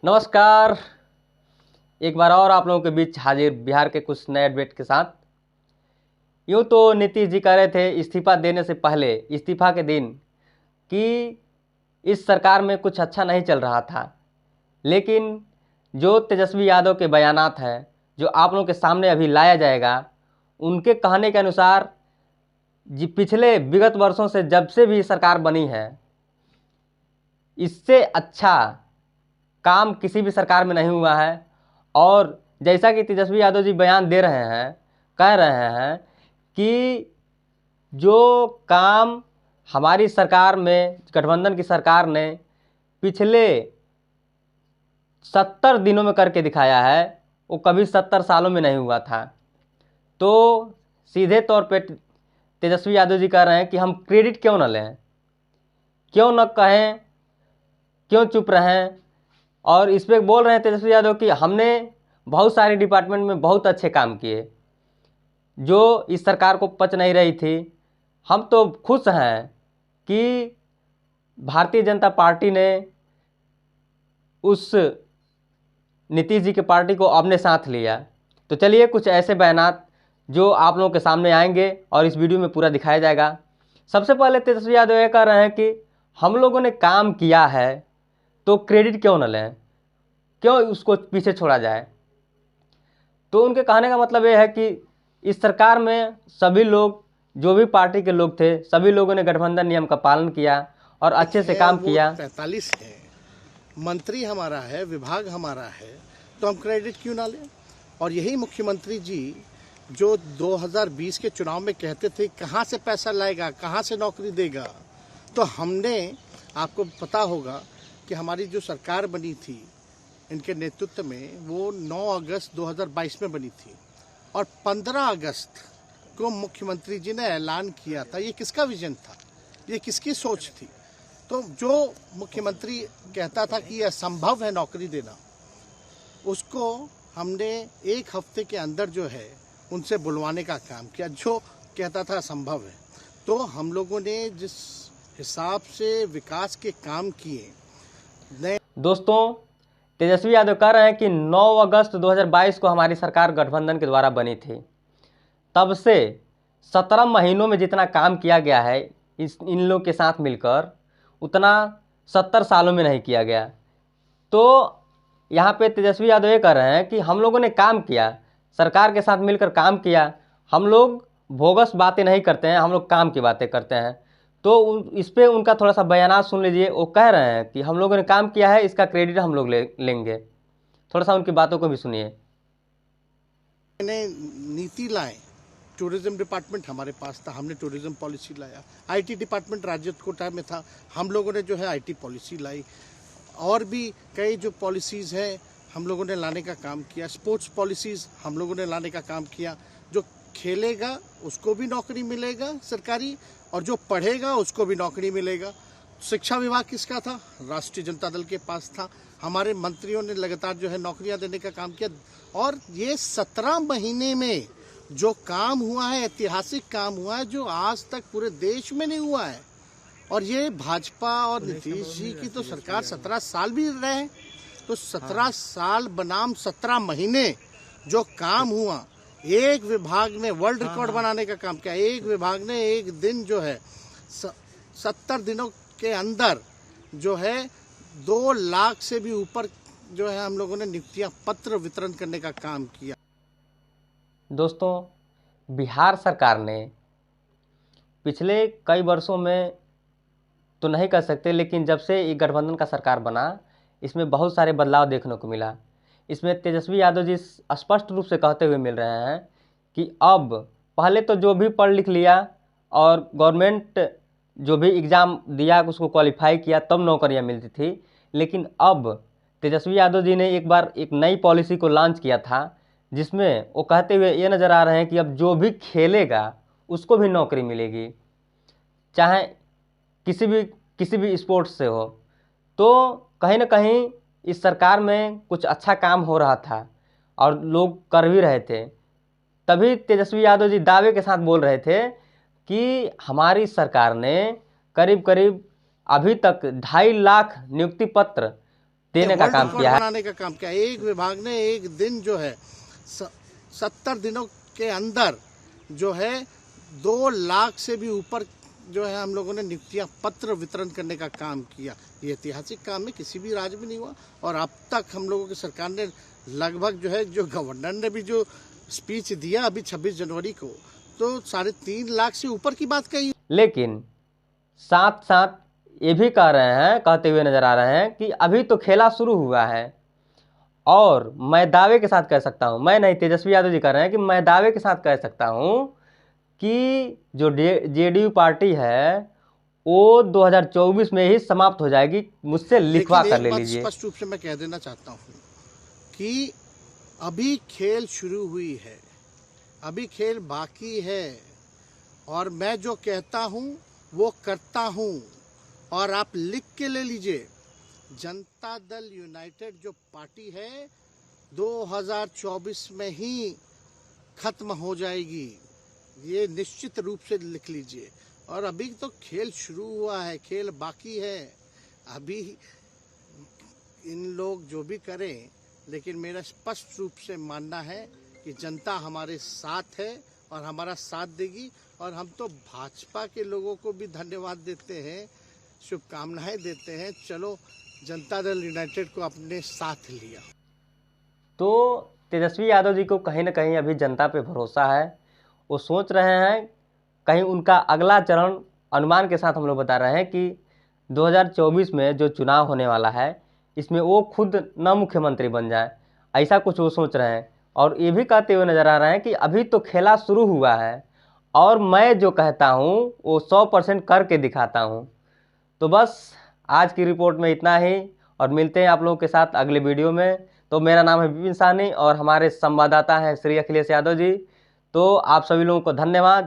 नमस्कार। एक बार और आप लोगों के बीच हाजिर बिहार के कुछ नए अपडेट के साथ। यूँ तो नीतीश जी कह रहे थे इस्तीफा देने से पहले, इस्तीफा के दिन, कि इस सरकार में कुछ अच्छा नहीं चल रहा था। लेकिन जो तेजस्वी यादव के बयानात हैं, जो आप लोगों के सामने अभी लाया जाएगा, उनके कहने के अनुसार पिछले विगत वर्षों से जब से भी सरकार बनी है, इससे अच्छा काम किसी भी सरकार में नहीं हुआ है। और जैसा कि तेजस्वी यादव जी बयान दे रहे हैं, कह रहे हैं कि जो काम हमारी सरकार में, गठबंधन की सरकार ने पिछले 70 दिनों में करके दिखाया है, वो कभी 70 सालों में नहीं हुआ था। तो सीधे तौर पे तेजस्वी यादव जी कह रहे हैं कि हम क्रेडिट क्यों न लें, क्यों न कहें, क्यों चुप रहें। और इस पर बोल रहे हैं तेजस्वी यादव कि हमने बहुत सारे डिपार्टमेंट में बहुत अच्छे काम किए जो इस सरकार को पच नहीं रही थी। हम तो खुश हैं कि भारतीय जनता पार्टी ने उस नीतीश जी की पार्टी को अपने साथ लिया। तो चलिए कुछ ऐसे बयानात जो आप लोगों के सामने आएंगे और इस वीडियो में पूरा दिखाया जाएगा। सबसे पहले तेजस्वी यादव ये कह रहे हैं कि हम लोगों ने काम किया है तो क्रेडिट क्यों न लें, क्यों उसको पीछे छोड़ा जाए। तो उनके कहने का मतलब ये है कि इस सरकार में सभी लोग, जो भी पार्टी के लोग थे, सभी लोगों ने गठबंधन नियम का पालन किया और अच्छे से काम किया। 45 है, मंत्री हमारा है, विभाग हमारा है, तो हम क्रेडिट क्यों ना लें। और यही मुख्यमंत्री जी जो 2020 के चुनाव में कहते थे कहाँ से पैसा लाएगा, कहाँ से नौकरी देगा, तो हमने, आपको पता होगा कि हमारी जो सरकार बनी थी इनके नेतृत्व में, वो 9 अगस्त 2022 में बनी थी और 15 अगस्त को मुख्यमंत्री जी ने ऐलान किया था। ये किसका विजन था, ये किसकी सोच थी। तो जो मुख्यमंत्री कहता था कि यह संभव है नौकरी देना, उसको हमने एक हफ्ते के अंदर जो है उनसे बुलवाने का काम किया, जो कहता था संभव है। तो हम लोगों ने जिस हिसाब से विकास के काम किए। दोस्तों, तेजस्वी यादव कह रहे हैं कि 9 अगस्त 2022 को हमारी सरकार गठबंधन के द्वारा बनी थी, तब से 17 महीनों में जितना काम किया गया है इन लोग के साथ मिलकर, उतना 70 सालों में नहीं किया गया। तो यहाँ पे तेजस्वी यादव ये कह रहे हैं कि हम लोगों ने काम किया, सरकार के साथ मिलकर काम किया। हम लोग बोगस बातें नहीं करते हैं, हम लोग काम की बातें करते हैं। तो इस पे उनका थोड़ा सा बयान सुन लीजिए। वो कह रहे हैं कि हम लोगों ने काम किया है, इसका क्रेडिट हम लोग लेंगे। थोड़ा सा उनकी बातों को भी सुनिए। मैंने नीति लाए, टूरिज्म डिपार्टमेंट हमारे पास था, हमने टूरिज्म पॉलिसी लाया। आईटी डिपार्टमेंट राज्य कोटा में था, हम लोगों ने जो है आईटी पॉलिसी लाई। और भी कई जो पॉलिसीज़ हैं हम लोगों ने लाने का काम किया। स्पोर्ट्स पॉलिसीज़ हम लोगों ने लाने का काम किया। जो खेलेगा उसको भी नौकरी मिलेगा सरकारी, और जो पढ़ेगा उसको भी नौकरी मिलेगा। शिक्षा विभाग किसका था, राष्ट्रीय जनता दल के पास था। हमारे मंत्रियों ने लगातार जो है नौकरियां देने का काम किया। और ये 17 महीने में जो काम हुआ है, ऐतिहासिक काम हुआ है, जो आज तक पूरे देश में नहीं हुआ है। और ये भाजपा और नीतीश जी की तो सरकार 17 साल भी रहे, तो 17 साल बनाम 17 महीने जो काम हुआ, एक विभाग ने वर्ल्ड रिकॉर्ड बनाने का काम किया। एक विभाग ने एक दिन जो है 70 दिनों के अंदर जो है 2 लाख से भी ऊपर जो है हम लोगों ने नियुक्तियां पत्र वितरण करने का काम किया। दोस्तों, बिहार सरकार ने पिछले कई वर्षों में तो नहीं कह सकते, लेकिन जब से ये गठबंधन का सरकार बना, इसमें बहुत सारे बदलाव देखने को मिला। इसमें तेजस्वी यादव जी स्पष्ट रूप से कहते हुए मिल रहे हैं कि अब पहले तो जो भी पढ़ लिख लिया और गवर्नमेंट जो भी एग्ज़ाम दिया, उसको क्वालिफाई किया, तब नौकरियां मिलती थी। लेकिन अब तेजस्वी यादव जी ने एक बार एक नई पॉलिसी को लॉन्च किया था, जिसमें वो कहते हुए ये नज़र आ रहे हैं कि अब जो भी खेलेगा उसको भी नौकरी मिलेगी, चाहे किसी भी स्पोर्ट्स से हो। तो कहीं ना कहीं इस सरकार में कुछ अच्छा काम हो रहा था और लोग कर भी रहे थे। तभी तेजस्वी यादव जी दावे के साथ बोल रहे थे कि हमारी सरकार ने करीब करीब अभी तक 2.5 लाख नियुक्ति पत्र देने का वर्ल्ड काम रिकॉर्ड किया है। बनाने का काम किया। एक विभाग ने एक दिन जो है 70 दिनों के अंदर जो है 2 लाख से भी ऊपर जो है हम लोगों ने नियुक्तियां पत्र वितरण करने का काम किया। ये ऐतिहासिक काम है, किसी भी राज्य में नहीं हुआ। और अब तक हम लोगों की सरकार ने लगभग जो है, जो गवर्नर ने भी जो स्पीच दिया अभी 26 जनवरी को, तो 3.5 लाख से ऊपर की बात कही। लेकिन साथ साथ ये भी कह रहे हैं, कहते हुए नजर आ रहे हैं कि अभी तो खेला शुरू हुआ है। और मैं दावे के साथ कह सकता हूं, मैं नहीं, तेजस्वी यादव जी कह रहे हैं कि मैं दावे के साथ कह सकता हूं कि जो जेडीयू पार्टी है वो 2024 में ही समाप्त हो जाएगी। मुझसे लिखवा लेकिन कर एक ले बात लीजिए। स्पष्ट रूप से मैं कह देना चाहता हूँ कि अभी खेल शुरू हुई है, अभी खेल बाकी है। और मैं जो कहता हूँ वो करता हूँ। और आप लिख के ले लीजिए, जनता दल यूनाइटेड जो पार्टी है 2024 में ही खत्म हो जाएगी। ये निश्चित रूप से लिख लीजिए। और अभी तो खेल शुरू हुआ है, खेल बाकी है। अभी इन लोग जो भी करें, लेकिन मेरा स्पष्ट रूप से मानना है कि जनता हमारे साथ है और हमारा साथ देगी। और हम तो भाजपा के लोगों को भी धन्यवाद देते हैं, शुभकामनाएं देते हैं। चलो, जनता दल यूनाइटेड को अपने साथ लिया। तो तेजस्वी यादव जी को कहीं ना कहीं अभी जनता पे भरोसा है। वो सोच रहे हैं कहीं उनका अगला चरण, अनुमान के साथ हम लोग बता रहे हैं कि 2024 में जो चुनाव होने वाला है इसमें वो खुद न मुख्यमंत्री बन जाए, ऐसा कुछ वो सोच रहे हैं। और ये भी कहते हुए नजर आ रहे हैं कि अभी तो खेला शुरू हुआ है और मैं जो कहता हूँ वो 100% करके दिखाता हूँ। तो बस आज की रिपोर्ट में इतना ही, और मिलते हैं आप लोगों के साथ अगले वीडियो में। तो मेरा नाम है विपिन साहनी और हमारे संवाददाता हैं श्री अखिलेश यादव जी। तो आप सभी लोगों को धन्यवाद।